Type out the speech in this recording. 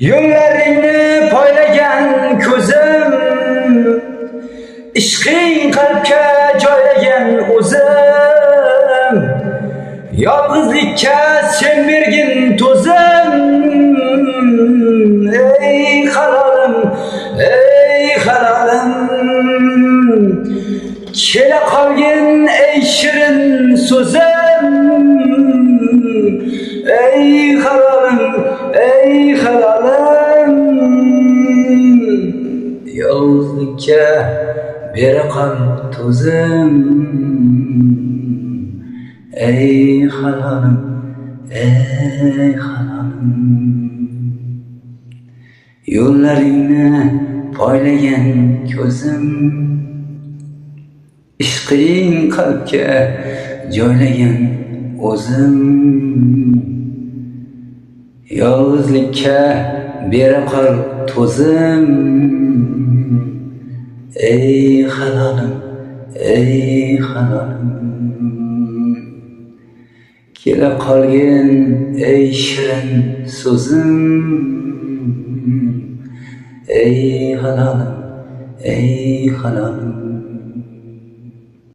Yo'llaringni poylagan ko'zim, ishqing qalbga joylagan o'zim, yolg'izlikka sen bergin to'zim. Ey halolim, ey halolim, kela qolgin ey shirin so'zim. Ey halolim, ey halolim, yolg'izlikka bera qol to'zim. Ey halolim, ey halolim, yo'llaringni poylagan ko'zim, ishqing qalbga joylagan o'zim, yolg'izlikka bera qol to'zim. Ey halolim, ey halolim, kela qolgin ey shirin so'zim. Ey halolim, ey halolim.